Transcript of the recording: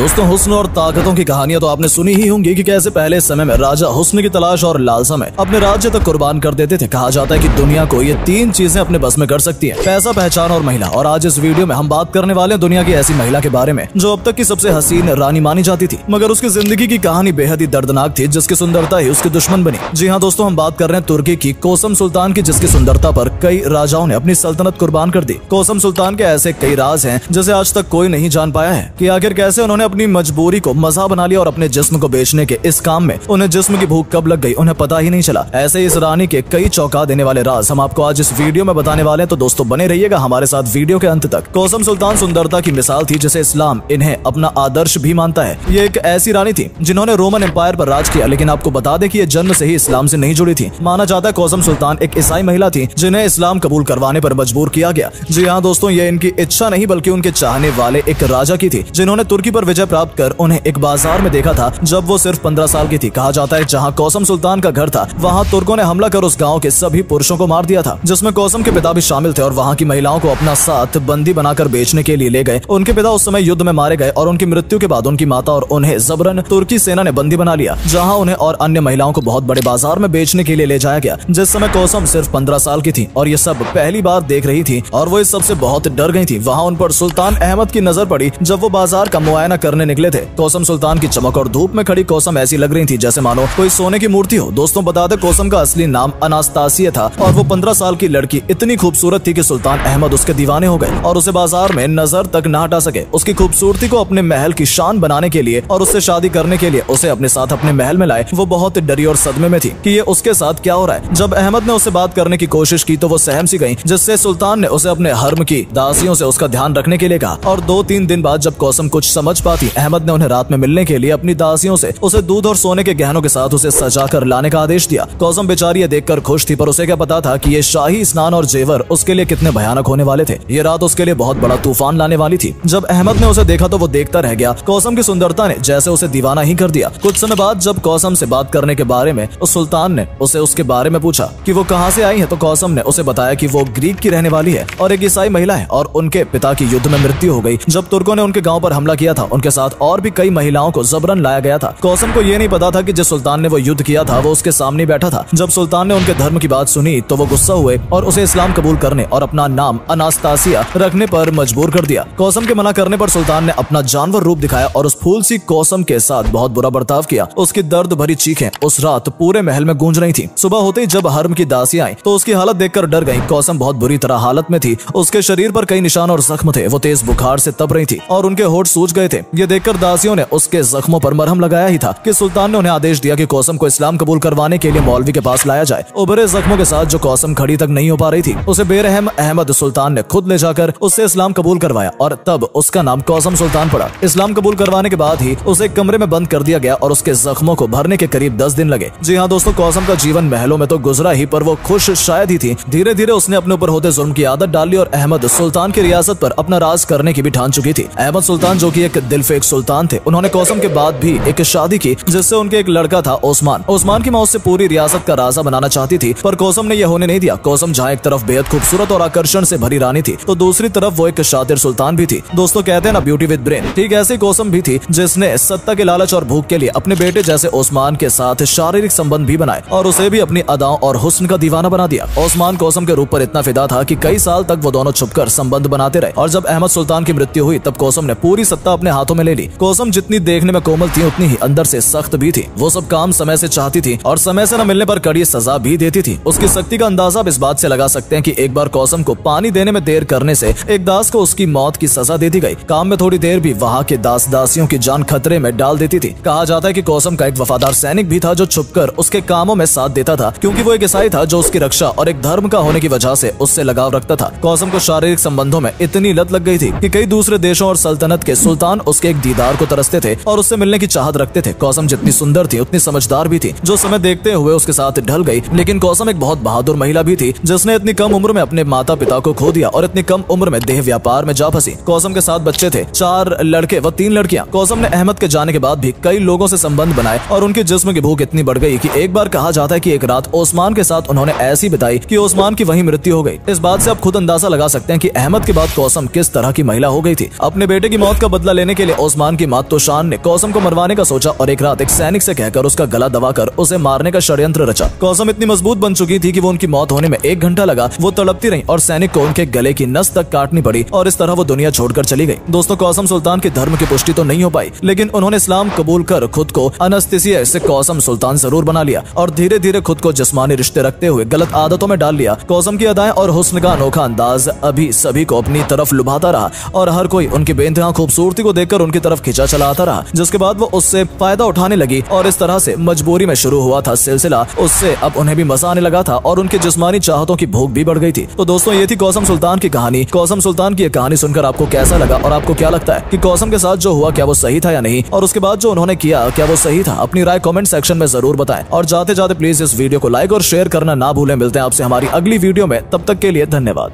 दोस्तों, हुस्न और ताकतों की कहानियां तो आपने सुनी ही होंगी कि कैसे पहले समय में राजा हुस्न की तलाश और लालसा में अपने राज्य तक कुर्बान कर देते थे। कहा जाता है कि दुनिया को ये 3 चीजें अपने बस में कर सकती हैं: पैसा, पहचान और महिला। और आज इस वीडियो में हम बात करने वाले हैं दुनिया की ऐसी महिला के बारे में जो अब तक की सबसे हसीन रानी मानी जाती थी, मगर उसकी जिंदगी की कहानी बेहद ही दर्दनाक थी, जिसकी सुंदरता ही उसकी दुश्मन बनी। जी हाँ दोस्तों, हम बात कर रहे हैं तुर्की की कोसम सुल्तान की, जिसकी सुंदरता पर कई राजाओं ने अपनी सल्तनत कुर्बान कर दी। कोसम सुल्तान के ऐसे कई राज हैं जिसे आज तक कोई नहीं जान पाया है कि आखिर कैसे उन्होंने अपनी मजबूरी को मजा बना लिया और अपने जिस्म को बेचने के इस काम में उन्हें जिस्म की भूख कब लग गई उन्हें पता ही नहीं चला। ऐसे इस रानी के कई चौंका देने वाले राज हम आपको आज इस वीडियो में बताने वाले हैं, तो दोस्तों बने रहिएगा हमारे साथ वीडियो के अंत तक। कोसम सुल्तान सुंदरता की मिसाल थी जिसे इस्लाम इन्हें अपना आदर्श भी मानता है। ये एक ऐसी रानी थी जिन्होंने रोमन एम्पायर पर राज किया, लेकिन आपको बता दें कि ये जन्म से ही इस्लाम से नहीं जुड़ी थी। माना जाता है कोसम सुल्तान एक ईसाई महिला थी जिन्हें इस्लाम कबूल करवाने पर मजबूर किया गया। जी हाँ दोस्तों, ये इनकी इच्छा नहीं बल्कि उनके चाहने वाले एक राजा की थी जिन्होंने तुर्की पर विजय प्राप्त कर उन्हें एक बाजार में देखा था जब वो सिर्फ 15 साल की थी। कहा जाता है जहाँ कोसम सुल्तान का घर था वहाँ तुर्कों ने हमला कर उस गाँव के सभी पुरुषों को मार दिया था, जिसमें कोसम के पिता भी शामिल थे और वहाँ की महिलाओं को अपना साथ बंदी बनाकर बेचने के लिए ले गए। उनके पिता उस समय युद्ध में मारे गए और उनकी मृत्यु के बाद उनकी माता और उन्हें जबरन तुर्की सेना ने बंदी बना लिया, जहाँ उन्हें और अन्य महिलाओं को बहुत बड़े बाजार में बेचने के लिए ले जाया गया। जिस समय कोसम सिर्फ 15 साल की थी और ये सब पहली बार देख रही थी और वो इस सबसे बहुत डर गई थी। वहाँ उन पर सुल्तान अहमद की नजर पड़ी जब वो बाजार का मुआयना करने निकले थे। कोसम सुल्तान की चमक और धूप में खड़ी कोसम ऐसी लग रही थी जैसे मानो कोई सोने की मूर्ति हो। दोस्तों बता दें, कोसम का असली नाम अनास्तासिया था और वो 15 साल की लड़की इतनी खूबसूरत थी कि सुल्तान अहमद उसके दीवाने हो गए और उसे बाजार में नजर तक न हटा सके। उसकी खूबसूरती को अपने महल की शान बनाने के लिए और उससे शादी करने के लिए उसे अपने साथ अपने महल में लाए। वो बहुत डरी और सदमे में थी कि ये उसके साथ क्या हो रहा है। जब अहमद ने उससे बात करने की कोशिश की तो वो सहम सी गई, जिससे सुल्तान ने उसे अपने हर्म की दासियों से उसका ध्यान रखने के लिए कहा। और 2-3 दिन बाद जब कोसम कुछ समझ पाती, अहमद ने उन्हें रात में मिलने के लिए अपनी दासियों से उसे दूध और सोने के गहनों के साथ उसे सजा कर लाने का आदेश दिया। कोसम बेचारी ये देखकर खुश थी, पर उसे क्या पता था कि ये शाही स्नान और जेवर उसके लिए कितने भयानक होने वाले थे। ये रात उसके लिए बहुत बड़ा तूफान लाने वाली थी। जब अहमद ने उसे देखा तो वो देखता रह गया। कोसम की सुंदरता ने जैसे उसे दीवाना ही कर दिया। कुछ समय बाद जब कोसम से बात करने के बारे में उस सुल्तान ने उसे उसके बारे में पूछा कि वो कहाँ से आई है, तो कोसम ने उसे बताया कि वो ग्रीक की रहने वाली है और एक ईसाई महिला है और उनके पिता की युद्ध में मृत्यु हो गई जब तुर्कों ने उनके गांव पर हमला किया था। उनके साथ और भी कई महिलाओं को जबरन लाया गया था। कोसम को ये नहीं पता था कि जिस सुल्तान ने वो युद्ध किया था वो उसके सामने बैठा था। जब सुल्तान ने उनके धर्म की बात सुनी तो वो गुस्सा हुए और उसे इस्लाम कबूल करने और अपना नाम अनास्तासिया रखने पर मजबूर कर दिया। कोसम के मना करने पर सुल्तान ने अपना जानवर रूप दिखाया और उस फूल सी कोसम के साथ बहुत बुरा बर्ताव किया। उसकी दर्द भरी चीखें उस रात पूरे महल में गूंज रही थी। सुबह होते ही जब हर्म की दासियां आई तो उसकी हालत देखकर डर गई। कोसम बहुत बुरी तरह हालत में थी। उसके शरीर पर कई निशान और जख्म थे। वो तेज बुखार से तप रही थी और उनके होठ सूज गए थे। ये देखकर दासियों ने उसके जख्मों पर मरहम लगाया ही था कि सुल्तान ने उन्हें आदेश दिया कि कोसम को इस्लाम कबूल करवाने के लिए मौलवी के पास लाया जाए। उभरे जख्मों के साथ जो कोसम खड़ी तक नहीं हो पा रही थी, उसे बेरहम अहमद सुल्तान ने खुद ले जाकर उससे इस्लाम कबूल करवाया और तब उसका नाम कोसम सुल्तान पड़ा। इस्लाम कबूल करवाने के बाद ही उसे एक कमरे में बंद कर दिया गया और उसके जख्मों को भरने के करीब 10 दिन लगे। जी हाँ दोस्तों, कोसम का जीवन महलों में तो गुजरा ही, पर वो खुश शायद ही थी। धीरे धीरे उसने अपने ऊपर होते जुल्म की आदत डाल ली और अहमद सुल्तान की रियासत पर अपना राज करने की भी ठान चुकी थी। अहमद सुल्तान जो कि एक दिलफेक सुल्तान थे, उन्होंने कोसम के बाद भी एक शादी की जिससे उनके एक लड़का था ओस्मान। ओस्मान की माँ उससे पूरी रियासत का राजा बनाना चाहती थी, पर कोसम ने यह होने नहीं दिया। कोसम जहाँ एक तरफ बेहद खूबसूरत और आकर्षण से भरी रानी थी तो दूसरी तरफ वो एक शातिर सुल्तान भी थी। दोस्तों कहते हैं ना, ब्यूटी विद ब्रेन, ठीक ऐसे कोसम भी थी जिसने सत्ता के लालच और भूख के लिए अपने बेटे जैसे ओस्मान के साथ शारीरिक संबंध भी बनाए और उसे भी अपनी अदाओं और हुस्न का दीवाना बना दिया। ओस्मान कोसम के रूप पर इतना फिदा था कि कई साल तक वो दोनों छुपकर संबंध बनाते रहे और जब अहमद सुल्तान की मृत्यु हुई तब कोसम ने पूरी सत्ता अपने हाथों में ले ली। कोसम जितनी देखने में कोमल थी उतनी ही अंदर से सख्त भी थी। वो सब काम समय से चाहती थी और समय से न मिलने पर कड़ी सजा भी देती थी। उसकी सख्ती का अंदाजा आप इस बात से लगा सकते हैं कि एक बार कोसम को पानी देने में देर करने से एक दास को उसकी मौत की सजा दे दी गई। काम में थोड़ी देर भी वहाँ के दास दासियों की जान खतरे में डाल देती थी। कहा जाता है कि कोसम का एक वफादार सैनिक भी था जो छुपकर उसके कामों में साथ देता था, क्योंकि वो एक ईसाई था जो उसकी रक्षा और एक धर्म का होने की वजह से उससे लगाव रखता था। कोसम को शारीरिक संबंधों में इतनी लत लग गई थी कि कई दूसरे देशों और सल्तनत के सुल्तान उसके एक दीदार को तरसते थे और उससे मिलने की चाहत रखते थे। कोसम जितनी सुंदर थी उतनी समझदार भी थी, जो समय देखते हुए उसके साथ ढल गई। लेकिन कोसम एक बहुत बहादुर महिला भी थी जिसने इतनी कम उम्र में अपने माता पिता को खो दिया और इतनी कम उम्र में देह व्यापार में जा फंसी। कोसम के 7 बच्चे थे, 4 लड़के व 3 लड़कियां। कोसम ने अहमद के जाने के बाद भी कई लोगों से संबंध बनाए और उनके जिस्म की भूख इतनी बढ़ गई कि एक बार कहा जाता है कि एक रात ओस्मान के साथ उन्होंने ऐसी बिताई कि ओस्मान की वहीं मृत्यु हो गई। इस बात से आप खुद अंदाजा लगा सकते हैं कि अहमद के बाद कोसम किस तरह की महिला हो गई थी। अपने बेटे की मौत का बदला लेने के लिए पहले ओस्मान की मातोशान ने कौसम को मरवाने का सोचा और एक रात एक सैनिक से कहकर उसका गला दबाकर उसे मारने का षड्यंत्र रचा। कौसम इतनी मजबूत बन चुकी थी कि वो उनकी मौत होने में 1 घंटा लगा। वो तड़पती रही और सैनिक को उनके गले की नस तक काटनी पड़ी और इस तरह वो दुनिया छोड़कर चली गई। दोस्तों, कौसम सुल्तान के धर्म की पुष्टि तो नहीं हो पाई, लेकिन उन्होंने इस्लाम कबूल कर खुद को अनस्तसिया से कौसम सुल्तान जरूर बना लिया और धीरे धीरे खुद को जिस्मानी रिश्ते रखते हुए गलत आदतों में डाल लिया। कौसम की अदाएं और हुस्न का अनोखा अंदाज अभी सभी को अपनी तरफ लुभाता रहा और हर कोई उनकी बेइंतहा खूबसूरती को देखकर उनकी तरफ खिंचा चला आता रहा, जिसके बाद वो उससे फायदा उठाने लगी और इस तरह से मजबूरी में शुरू हुआ था सिलसिला, उससे अब उन्हें भी मजा आने लगा था और उनकी जिस्मानी चाहतों की भूख भी बढ़ गई थी। तो दोस्तों, ये थी कौसम सुल्तान की कहानी। कौसम सुल्तान की ये कहानी सुनकर आपको कैसा लगा और आपको क्या लगता है कि कौसम के साथ जो हुआ क्या वो सही था या नहीं, और उसके बाद जो उन्होंने किया क्या वो सही था? अपनी राय कमेंट सेक्शन में जरूर बताएं और जाते जाते प्लीज इस वीडियो को लाइक और शेयर करना ना भूलें। मिलते हैं आपसे हमारी अगली वीडियो में, तब तक के लिए धन्यवाद।